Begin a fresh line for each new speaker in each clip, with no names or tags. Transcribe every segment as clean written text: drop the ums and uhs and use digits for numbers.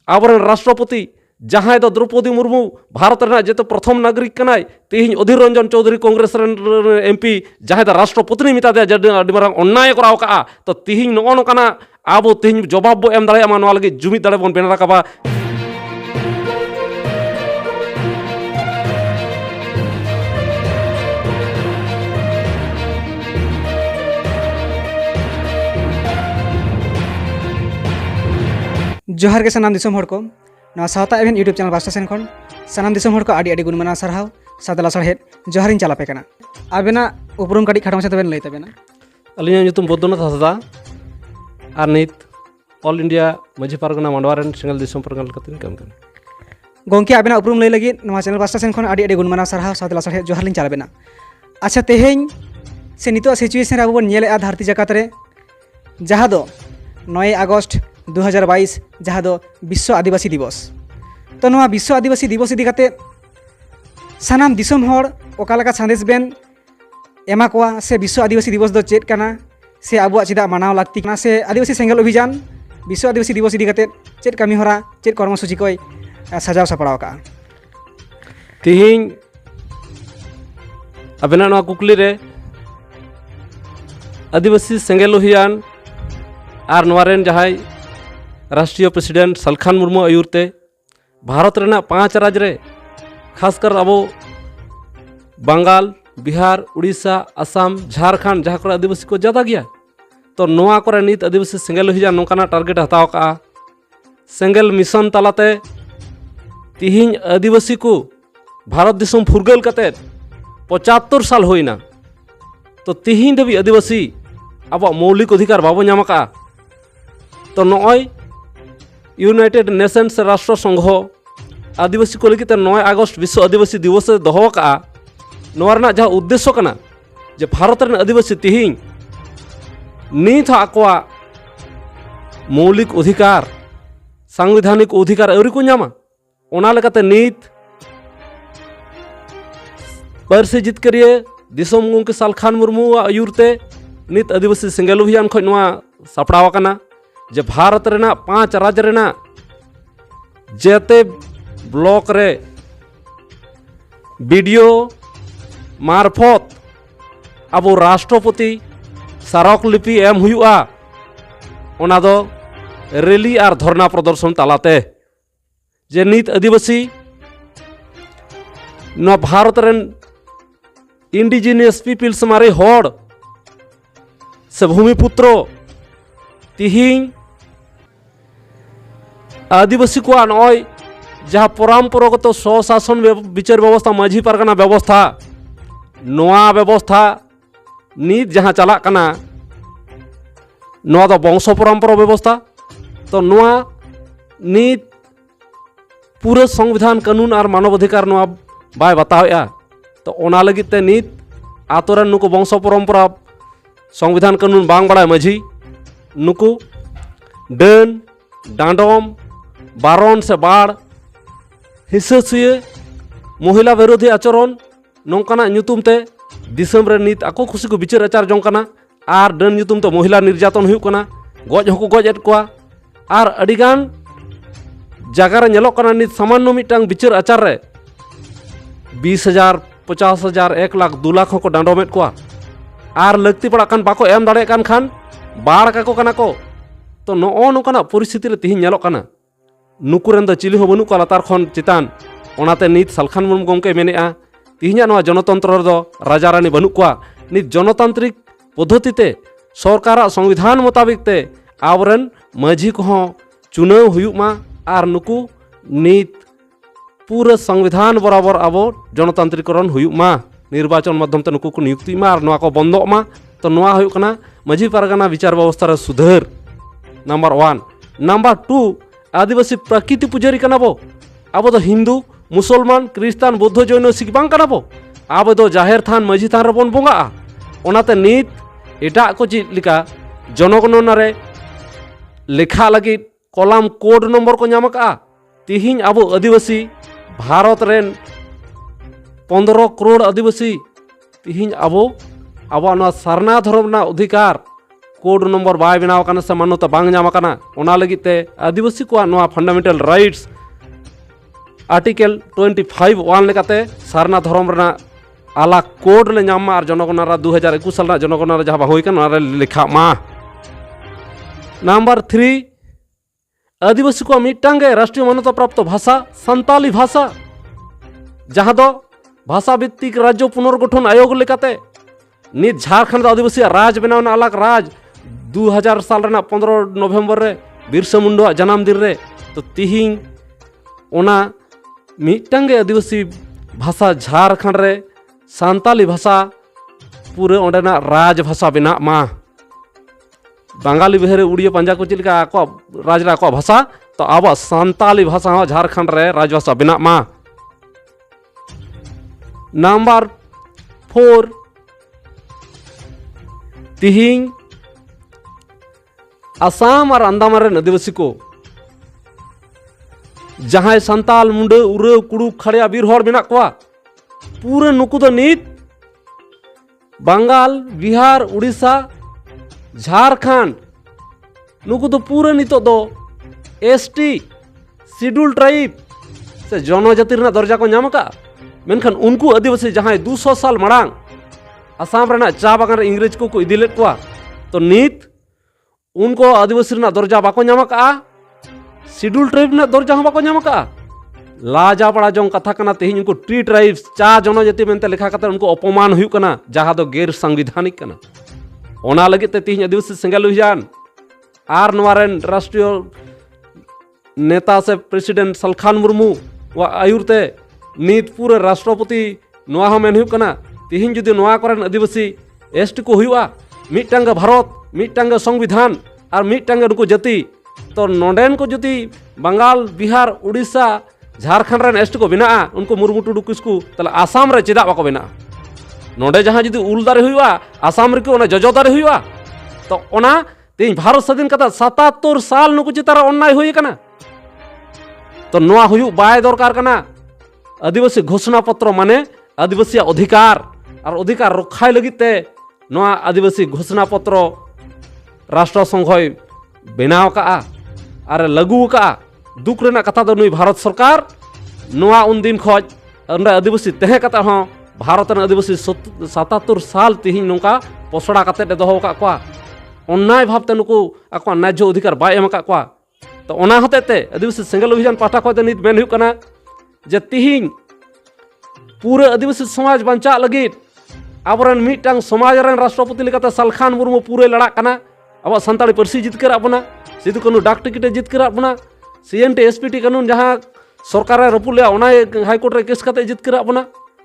आबोरेन राष्ट्रपति जहां दो द्रौपदी मुर्मू भारत रेना जेते प्रथम नागरिक कनाय तेहिं अधीर रंजन चौधरी कांग्रेस एमपी जहां दा राष्ट्रपति मिता दे अडी मारांग अन्याय कराव का तो तेहिं नो नोकाना आबो तेहिं जवाब बो एम दाड़ेया नोआ लगे जुमिद दाड़े बोन बेना राकाबा।
जोहार के सानाम दिसोम हर को नवा सावता एवेन यूट्यूब चैनल बास्टा सेन खन सानाम दिसोम हर को आडी आडी गुणमाना सारहाव सादला सारहेद जोहारिन चलापे कना आबेना उपरुम काटी खाटो माछा तबेन लई तबेना।
अलिया ᱧᱩᱛᱩᱢ बद्रनाथ हांसदा आर नित ऑल इंडिया माझी पारगना मांडवारेन सिंगल दिसोम पारगना कतिन काम कन
गोंके आबेना उपरुम लई लगी नवा चैनल बास्टा सेन खन आडी आडी गुणमाना सारहाव सादला सारहेद जोहारिन चलाबेना। अच्छा तेहेñ से नितो सिचुएशन आबो बन नेलेआ धरती जगत रे जहां दो 9 अगस्त 2022 जहाँ दो विश्व आदिवासी दिवस तो नवा विश्व आदिवासी दिवस इदी काते सानाम दिसोम हर ओकालका संदेश बेन एमा कोआ से विश्व आदिवासी दिवस दो चेत कना से आबुआ चिदा मानाव लाक्ति कना से आदिवासी सेंगल अभियान विश्व आदिवासी दिवस इदी काते चेत कामी हरा चेत कर्मसूची कोई सजाव सपड़ाव का
तिहिं अबेना नवा कुकली रे आदिवासी सेंगल अभियान आर नवारेन जहाय राष्ट्रीय प्रेसिडेंट सलखान मुर्मू आयुरते भारत रेना 5 राज्य रे खासकर अब बंगाल बिहार उड़ीसा आसाम झारखंड जहाँ को आदिवासी को ज़्यादा गया तो नोआ को नित आदिवासी सेंगल अभियान नौकाना टारगेट हताव का सेंगल मिशन तालाते तिहिं आदिवासी को भारत दिसोम फुरगल कते 75 साल होइना तो तिहिं दबी आदिवासी अब मौलिक अधिकार बाबो नाम का तो नय यूनाइटेड नेशंस राष्ट्र संघ आदिवासी को लगित 9 अगस्त विश्व आदिवासी दिवस दोहो का नोरना जहाँ उद्देश्य कना जे भारत रेन आदिवासी तिहिं नित आकोआ मौलिक अधिकार सांविधानिक अधिकार अवरी को नामा ओना लेकाते नित पारसी जितकरिए दिसोम गंके सलखान मुर्मू आयुरते नित आदिवासी सेंगल अभियान खो नोआ सापड़ाव कना जे भारत रेना 5 राज्य रेना जेते ब्लॉक रे वीडियो मार्फत अब राष्ट्रपति सारक लिपि एम हुआ ओना दो रैली और धरना प्रदर्शन तालाते जे नित आदिवासी न भारत रेन इंडिजिनियस पीपल्स मारे हड़ से भूमिपुत्र तिहिं आदिवासी को नय जहाँ परम्परागत स्वशासन विचार व्यवस्था माझी पारगाना व्यवस्था नोआ व्यवस्था नित जहाँ चला कना नोआ दो वंश परम्परा व्यवस्था तो नोआ नित पूरे संविधान कानून और मानवाधिकार नोआ बाय बतावेआ तो ओना लगित ते नित आतोरेन नुको वंश परम्परा संविधान कानून बांग बड़ाय माझी नुकु डन डांडम बारण से बाड़ हिंसासिया महिला विरोधी आचरण नौकाना ᱧᱩᱛᱩᱢ ते दिसम रे नित आको खुशी को विचार आचार जों कना आर डन ᱧᱩᱛᱩᱢ ते महिला निर्यातन हुई कना गज हको गज एड कोआ आर अडिगान जगह रे नेलो कना नित सामान्य मिटांग विचार आचार रे 20,000 50,000 1 लाख 2 लाख को डांडोमेट कोआ आर लगती पड़ा कान बाको एम दाड़े कान खान बाड़ का को कना को तो नो नोकाना परिस्थिति रे तिहिं नेलो कना नुकुरेन द चिली हो बनु को लातार खन चितान ओनाते नित सलखान मुर्मू गंके मेनेआ तिहिं नवा जनतंत्र दो राजा रानी बनु कोआ नित जनतांत्रिक पद्धतिते सरकार संविधान मुताबिक ते आवरन माझी को चुनाव हुयुमा आर नुकु नित पूरे संविधान बराबर अब जनतांत्रिकरण हुयुमा निर्वाचन माध्यम ते नुकु को नियुक्ति मा आर नवा को बंदो मा तो नवा हुयुक कना माझी पारगाना विचार व्यवस्था रे सुधार नंबर 1 नंबर 2 आदिवासी प्रकृति पुजारी कना बो अब तो हिंदू मुसलमान क्रिस्तान बौद्ध जैन सिख बांग कना बो अब तो जाहेर थान माझी थान रबन बोंगा ओनाते नित एटा को चीज लिका जनगणना रे लेखा लगी कॉलम कोड नंबर को नाम का तिहिं अब आदिवासी भारत रेन 15 करोड़ आदिवासी तिहिं अब सारना धर्म अधिकार कोड नम्बर बाय बनाव आकाना से मान्यता बांग नाम आकाना ओना लगित ते आदिवासी को नोआ फंडामेंटल राइट्स आर्टिकल 25(1) लेकाते सारना धर्म रना आला कोड ले नाम और जनगणना 2021 साल जनगणना जहाँ हुई लिखा मा। नम्बर 3 आदिवासी को मिट्टांगे राष्ट्रीय मान्यता प्राप्त भाषा संताली भाषा जहाँ दो भाषा भित्तिक राज्य पुनर्गठन आयोग लेकाते नित झारखंड आदिवासी राज बनावना अलग राज 2000 साल 15 नवंबर रे बिरसा मुंडा जन्म दिन रे तो तिहिंग ओना मिट्टांगे आदिवासी भाषा झारखंड रे संताली भाषा पूरे ओंडेना राज भाषा बना मा। बांगाली बिहारी उड़िया पंजा को चिलका आको राजरा को भाषा तो अब संताली भाषा हो झारखंड रे राजभाषा बना मा। नंबर 4 तिहिंग आसाम और अंडमान रे आदिवासी को जहां संताल मुंडे उरे कुड़ू खड़िया बीर हर मेना कोआ पूरे नुकु दो नीत बंगाल बिहार उड़ीसा झारखंड नुकु तो पूरे नितो दो एसटी शेड्यूल ट्राइब से जनजाति रना दर्जा को नाम का मेनखान उनको आदिवासी जहां 200 साल मांग आसाम रना चा बागान इंग्रेज को इदी लेत कोआ तो नीत उनको आदिवासी रना दर्जा बाको नाम का शेड्यूल ट्राइब रना दर्जा हो बाको नाम का लाजा पड़ा जों कथा कना तेहिं उनको ट्री ट्राइब्स चा जनजाति मेनते लेखा करते उनको अपमान हुई कना जहां दो गैर संविधानिक कना ओना लगे ते तेहिं आदिवासी सेंगल हुईजान आर नवारेन राष्ट्रीय नेता से प्रेसिडेंट सलखान मुर्मू व आयुरते नीत पूरे राष्ट्रपति नवा हो मेन हुई कना तेहिं जुदी नवा करेन आदिवासी एसटी को हुआ मिट्टांगे भारत मिट्टांगे संविधान और मिट्टांगे उनको जाति तो नोडेन को जुदी बंगाल बिहार उड़ीसा झारखंड रेन एसटी को बना उनको मुर्मू टुडू किसकू तले आसाम रे चेदा बाको बना नोडे जहां जुदी उल दारे हुआ आसाम रे को जजो दारे हुआ तो ओना तेज भारत स्वाधीन कता 77 साल नुकु चितार अन्याय हुई कना तो नोआ हुयु बाय दरकार कना आदिवासी घोषणा पत्र माने आदिवासी अधिकार और अधिकार रखाय लगिते नोआ आदिवासी घोषणा पत्र राष्ट्र संघय बनाव का और लागू का दुख रेना कथा दो नुई भारत सरकार नोआ उन दिन खोज आदिवासी तहे कता हो भारत आदिवासी 77 साल तिहिं नोका पोसड़ा कते दोहो का कोआ अन्याय भावते नुकु आको न्याय्य अधिकार बाय एम का कोआ तो ओना हतेते आदिवासी सेंगल अभियान पाठा को नित मेन हुई कना जे तिहिं पूरे आदिवासी समाज बंचा लगित आबरन मिटांग समाज रेन राष्ट्रपति लेकाते सलखान मुर्मू पूरे लड़ा कना अब संताली पार्सी जितकर अपना सिदु कानून डाक टिकटे जितकर अपना CNT SPT कानून जहाँ सरकार रपू लिया ओना हाईकोर्ट रे केस कते जितकर अपना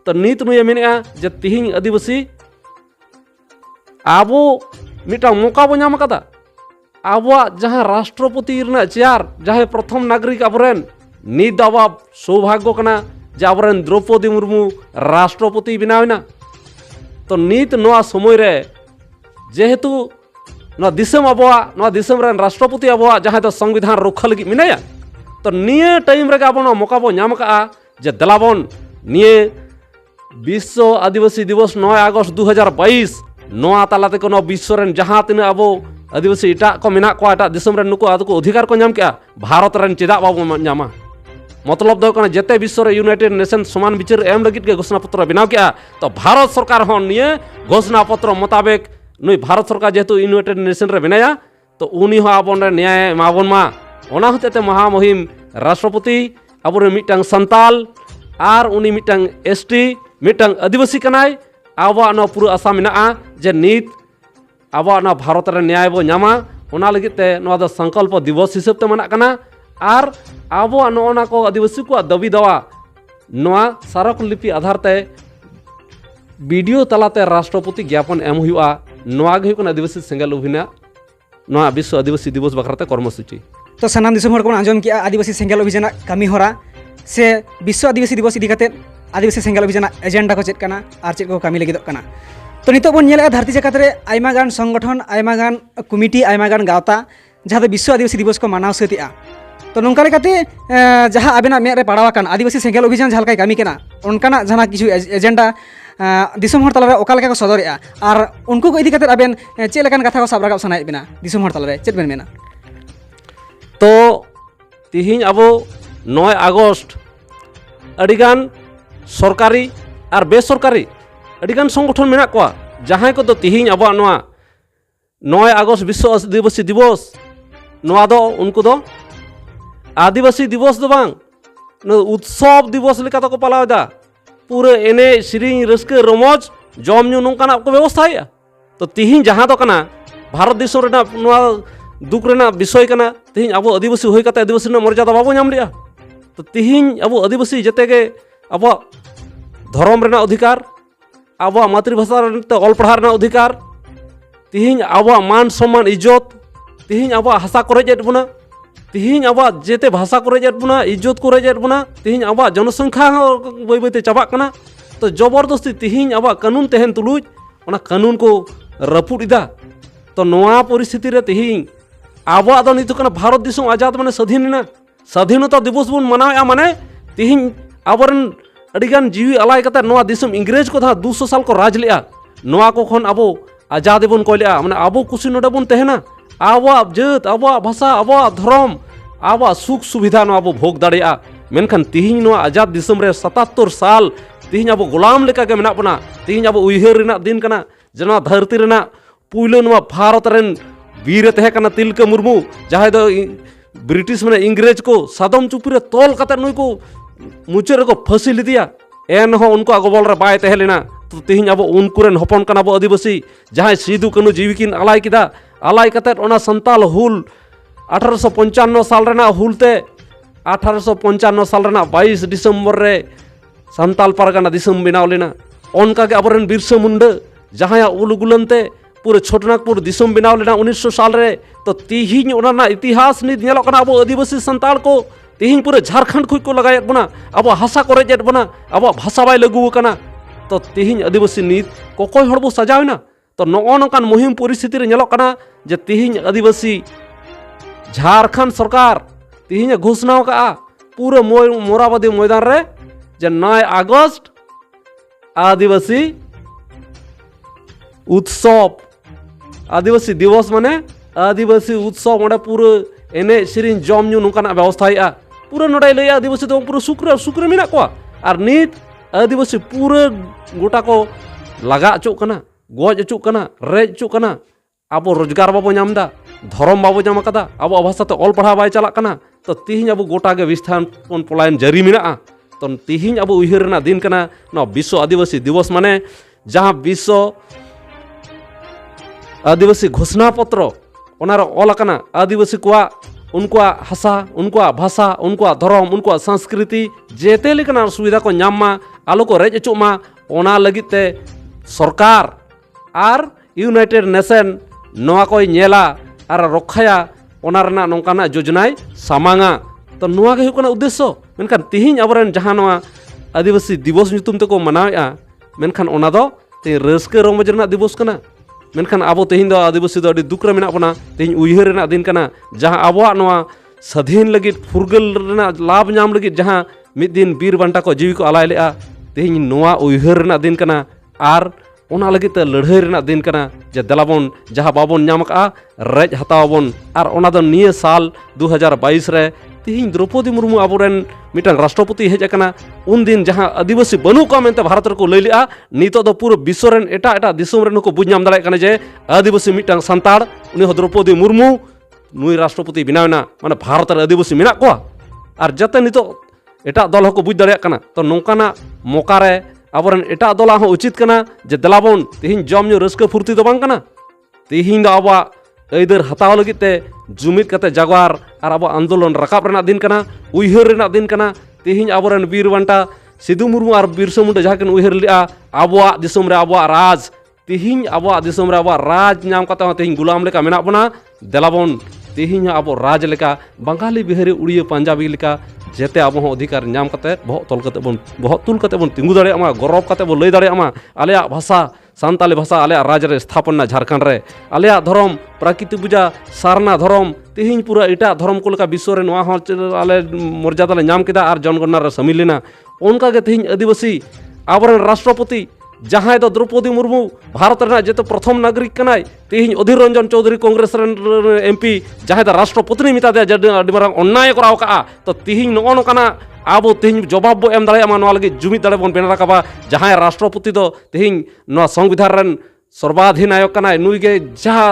तो नीत नुए मेनेआ जे तिहिं आदिवासी आबो मिटा मौका बो नाम कदा आबो जहाँ राष्ट्रपति रना चेयर जहाँ प्रथम नागरिक आबरेन नीत आबो सौभाग्य कना जे आबरेन द्रौपदी मुर्मू राष्ट्रपति बनावना तो नीत नोआ समय रे जेहेतु नोआ दिसम आबो दिसम रेन राष्ट्रपति आबो जहाँ दो संविधान रक्षा लगी मिनाया तो निये टाइम रे आबो मौका बो नाम का जे दलाबन निये विश्व आदिवासी दिवस 9 अगस्त 2022 नोआ तालाते को विश्व रेन जहाँ तीन अब आदिवासी इटा को मेना को एटा दिसम रेन नुको आदको अधिकार को नाम क्या भारत रेन चेदा बाबो नामा मतलब दो कना जेते विश्व रे यूनाइटेड नेशन समान विचार एम लगित के घोषणा पत्र बनाव क्या तो भारत सरकार हो निये घोषणा पत्र मुताबिक नुई भारत सरकार जेहेतु यूनाइटेड नेशन रे बनाया तो उनी हो आबन रे न्याय माबन मा ओना हतेते महामहिम राष्ट्रपति आबो मिटांग संताल आर उनी मिटांग एसटी मिटांग आदिवासी कनाय आबो न पूरा आशा मेना जे नीत आबो न भारत रे न्याय बो नामा ओना लगिते नोआ दो संकल्प दिवस हिसाब ते मना कना आर आबो नोना को आदिवासी को दाबी दवा नोआ सारक लिपि आधार ते वीडियो तलाते राष्ट्रपति ज्ञापन एम हुआ नोआ गे हुकन आदिवासी सेंगल अभियान नोआ विश्व आदिवासी दिवस बखराते कर्मसूची
तो सानाम दिसम हर को आंजम किया आदिवासी सेंगल अभियान कमी होरा से विश्व आदिवासी दिवस इदी काते आदिवासी सेंगल अभियान एजेंडा को चेक कना आर चेक को कमी लगिदो कना तो नितो बन नेला धरती जगत रे आयमा गान संगठन आयमा गान कमिटी आयमा गान गावता जहाँ विश्व आदिवासी दिवस को मानाव सतिआ तो नोंका लेकाते जहाँ आबेना मेरे पड़ावा कान आदिवासी सेंगल अभियान जहाँ लकाय कमी कना उनकाना जहाँ किछु एजेंडा दिसोम हर तलारे ओका लेका को सदरेआ आर उनको को इदी कते आबेन चेक लेकान कथा को साब राकाब सानायेद बेना दिसोम हर तलारे चेक बेन मेना
तो तिहिन अब 9 আগস্ট अडिगान सरकारी और बेसरकारी अडिगान संगठन मेना को जहां को तिहिन अब 9 আগস্ট विश्व आदिवासी दिवस नोआ दो उनको दो आदिवासी दिवस दो बांग उत्सव दिवस लेका तो को पालावदा पूरे एने सिरिंग रस्के रमोज जम न्यू नोंकाना को व्यवस्था है तो तिहिन जहां तो कना भारत देश रेना नोआ दुख रेना विषय कना तिहिन अब आदिवासी होई कते आदिवासी ना मर्यादा बाबो नाम लिया तो तिहिन अब आदिवासी जते के अब धर्म रेना अधिकार अब मातृभाषा रे ऑल पढ़ा रेना अधिकार तिहिन अब मान सम्मान इज्जत तिहिन अब हासा करेजेट बुना तिहिन अब जेते भाषा करेजेट बुना इज्जत करेजेट बुना तिहिन अब जनसंख्या बई बईते चाबा कना तो जबरदस्ती तिहिन अब कानून तहन तुलुज ओना कानून को रपुट इदा तो नोआ परिस्थिति रे तिहिन अब दो नितो कना भारत दिसोम आजाद माने स्वाधीनता दिवस बन मनाया माने तिहिन आबरन अडिगान जीवी अलाय कते नोआ दिसोम इंग्रेज को था 200 साल को राज लिया नोआ को खन अब आजाद बन कोलिया माने अब कुछ नोडे बन तहना अब जात अब भाषा अब धर्म अब सुख सुविधा नो अब भोग दाड़िया मेनखान तिहिन नो आजाद दिसोम रे 77 साल तिहिन अब गुलाम लेका के मेना बना तिहिन अब उइहर रेना दिन कना जना धरती रेना पुइलो नो भारत रेन वीर तहे कना तिलका मुर्मू जहां दो ब्रिटिश माने इंग्रेज को सादम चुपी रे तोल कते नुई को मुचे रे को फांसी लिदिया एन हो उनको अगबल रे बाय तहे लेना तो तिहिन अब उनकुरेन हपन कना अब आदिवासी जहां सिदु कानू जीवी किन अलाय किदा अलाय कते ओना संताल हुल 1855 साल रेना हुलते 1855 साल रेना 22 दिसंबर रे संताल पारगाना दिसम बनाव लेना ओनका के अबरन बिरसा मुंडा जहां उलगुलनते पूरे छोटनागपुर दिसम बनाव लेना 1900 साल रे तो तिहिन ओना इतिहास नित नेलो कना अब आदिवासी संताल को तिहिन पूरे झारखंड खुद को लगायत बना अब हासा करे जेट बना अब भाषा बाय लगू कना तो तिहिन आदिवासी नित कोकोय हड़बो सजावना तो नगो नकान मुहिम परिस्थिति रे नेलो कना जे तिहिन आदिवासी झारखंड सरकार तिहिन घोषणा का पूरे मोराबादी मैदान रे जे 9 আগস্ট आदिवासी उत्सव आदिवासी दिवस माने आदिवासी उत्सव मोडे पूरे एने सिरिन जम न्यू नोकाना व्यवस्था है पूरे नोडे लैया आदिवासी तो पूरे सुक्र मेना को और नित आदिवासी पूरे गोटा को लगा अचुक कना गज अचुक कना रेज अचुक कना अब रोजगार बाबो नामदा धर्म बाबो नाम कदा अब भाषा तो ऑल पढ़ा बाय चला कना तो तिहिन अब गोटा के विस्थान पलायन जारी मेना तो तिहिन अब उइहर रेना दिन कना न विश्व आदिवासी दिवस माने जहां विश्व आदिवासी घोषणा पत्र ओनार ऑल कना आदिवासी को उनका हासा उनका भाषा उनका धर्म उनका संस्कृति जेते लेकना सुविधा को नामा आलो को रेज अचुमा ओना लगिते सरकार आर यूनाइटेड नेशन नोआ को नेला आर रखाया ओना रेना नोंकाना योजनाय सामांगा तो नोआ के हुकना उद्देश्य मेनखान तिहिन अबरन जहां नोआ आदिवासी दिवस ᱧᱩᱛᱩᱢ तको मनावेआ मेनखान ओना दो ते रस्के रमज रेना दिवस कना मेनखान आबो तिहिन दो आदिवासी दो अडी दुख रे मेना बना तिहिन उइहर रेना दिन कना जहां आबोआ नोआ स्वाधीन लगित फुरगल रेना लाभ नाम लगित जहां मिद दिन बीर बांटा को जीवी को अलाय लेआ तिहिन नोआ उइहर रेना दिन कना आर ओना लगित लड़ाई रेना दिन कना जे दलाबन जहां बाबन नाम का रेज हतावबन आर ओना दो निये साल 2022 रे तिहिन द्रौपदी मुर्मू आबोरेन मिटन राष्ट्रपति हेज कना उन दिन जहां आदिवासी बनू का मेनते भारत रे को लई लिया नितो दो पूरा विश्व रेन एटा दिसोम रेन को बुझ नाम दाड़े कना जे आदिवासी मिटन संताड़ उनी हो द्रौपदी मुर्मू नुई राष्ट्रपति बनावना माने भारत रे आदिवासी मेना को आर जते नितो एटा दल को बुझ दाड़े कना तो नोंकाना मौका रे आबोरेन एटा दला हो उचित कना जे दलाबन तिहिन जम न्यू रस्क फुर्ती दो बांग कना तिहिन दो आबा ऐदर हताव लगिते जुमिद कते जागवार और अब आंदोलन रकाब रेना दिन कना उइहर रेना दिन कना तिहिन आबोरेन बीर बांटा सिदु मुर्मू और बिरसा मुंडा जहां उइहर लिया आबोआ दिसोम रे आबोआ राज तिहिन आबोआ दिसोम रे आबोआ राज नाम कते तिहिन गुलाम लेका मेना बना देलाबन तिहिन आबो राज लेका बंगाली बिहारी उड़िया पंजाबी लेका जेते अब अधिकार नाम कते बहुत तुल कते बन तिंगु दाड़े आमा गौरव कते बो लई दाड़े आमा आले भाषा सानताली भाषा आले राज रे स्थापना झारखंड रे आले धर्म प्राकृतिक पूजा सारना धर्म तिहिन पूरा एटा धर्म को लेका विश्व रे नोआ आले मर्यादा ले नाम केदा आर जनगणना रे शामिल लेना उनका के तिहिन आदिवासी आबरन राष्ट्रपति जहां दो द्रौपदी मुर्मू भारत रेना जेते प्रथम नागरिक कनाय तेहिं अधीर रंजन चौधरी कांग्रेस रेन एमपी जहां दा राष्ट्रपति मिता दे अडी मारांग अन्याय कराव का तो तेहिं नो नोकाना आबो तेहिं जवाब बो एम दाड़े मा लगे जुमिद दाड़े बन बेना राखा जहां राष्ट्रपति दो तेहिं नो संविधान रेन सर्वाधिनायक कनाय नुई गे जहां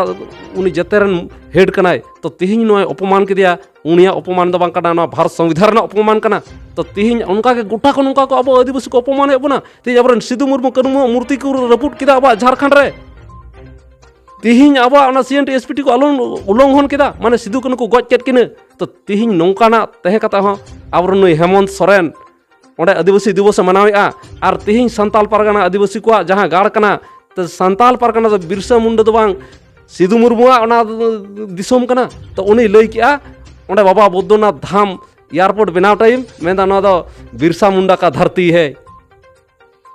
उनी जेतेरन हेड कनाय तो तेहिं नो अपमान किदिया उनिया अपमान दो बांग कना नो भारत संविधान ना अपमान कना तो तेहिं उनका के गोटा को उनका को अब आदिवासी को अपमान एबना ते जबरन सिधु मुर्मू कनुमु मूर्ति को रपुट किदा अब झारखंड रे तेहिं अब ना सीएनटी एसपीटी को उल्लंघन किदा माने सिधु कनु को गज केट किने तो तेहिं नोंकाना तहे कता हो अब नुई हेमंत सोरेन ओंडे आदिवासी दिवस मनावेआ और तेहिं संताल परगना आदिवासी को जहां गाड़ कना तो संताल परगना तो बिरसा मुंडा दो बांग सिधु मुर्मुआ ओना दिसोम कना तो उनी लई किया ओंडे बाबा बुद्धनाथ धाम एयरपोर्ट बनाव टाइम मेंदा ना दो बिरसा मुंडा का धरती है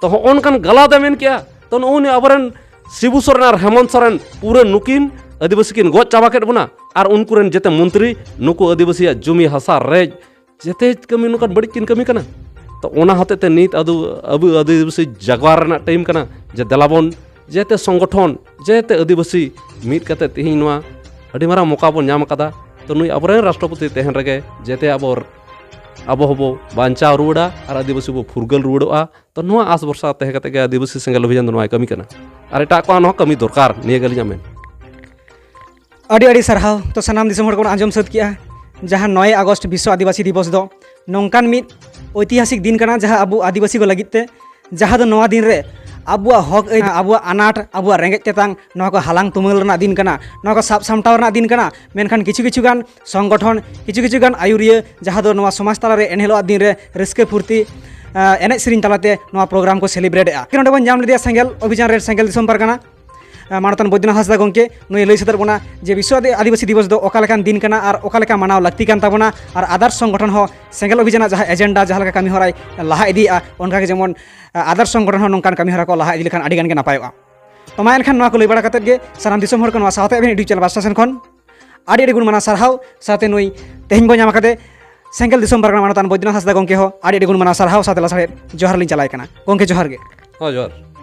तो ओनकन गला दे मेन किया तो उन अबरन शिबू सोरेन और हेमंत सोरेन पूरे नुकिन आदिवासी किन गज चाबा केट बना और उनकुरेन जेते मंत्री नुकु आदिवासी जुमी हसा रेज जेते कमी नुकन बड़ी किन कमी कना तो ओना हते ते नीत अबु आदिवासी जगवार रेना टाइम कना जे दलाबन जेते संगठन जेते आदिवासी मीत कते तिहिं नोआ अडी मारा मौका बन नाम कदा तो नुई अबरेन राष्ट्रपति तेहन रगे जेते अब हबो बांचाव रुवाड़ा और आदिवासी बो फुरगल रुवाड़ा तो नोआ आस भरसा तहे कते के आदिवासी सेंगल अभियान नोआ कमी कना और एटा को नो कमी दरकार निये गलिया मेन
अड़ी अड़ी सरहाव तो सनाम दिसम हड़ को आंजम सद किया जहां 9 अगस्त विश्व आदिवासी दिवस दो नौकान मित ऐतिहासिक दिन कना जहां अबु आदिवासी को लगित ते जहां दो नोआ दिन रे अबुआ हक अबुआ अनाट अबुआ रेंगेज तेतांग नोआ को हालांग तुमल रना दिन कना नोआ को साब सामटाव रना दिन कना मेनखान किछु गान संगठन किछु गान आयुरिया जहां दो नोआ समाज तला रे एनहेलो दिन रे रस्के फुर्ती एने सेरिन तलाते नोआ प्रोग्राम को सेलिब्रेट आ नोडे बन जाम लेदिया सेंगेल अभियान रे सेंगेल दिसम परगना मानतान बैद्यनाथ हांसदा गंके नुई लई सदर बना जे विश्व आदिवासी दिवस दो ओकालेकान दिन कना और ओकालेका मानाव लगती कान ताबोना और आदर्श संगठन हो सेंगेल अभियान जहां एजेंडा जहां लेका कमी होराय लाहा इदिया उनका के जेमन आदर्श संगठन हो नोंकान कमी होरा को लाहा इदि लेखान आडी गान के नापायोआ तो मा एनखान नोआ को लई बाड़ा कतेत गे सानाम दिसम हर को नोआ सावते एबेन यूट्यूब चैनल बास स्टेशन खन आडी गुण माना सारहाव साथे नुई तेहिं बो नाम कते सेंगेल दिसम परगना मानतान बैद्यनाथ हांसदा गंके हो आडी गुण माना सारहाव साथे लासारे जोहार लिन चलाय कना गंके जोहार गे
हाँ जोहार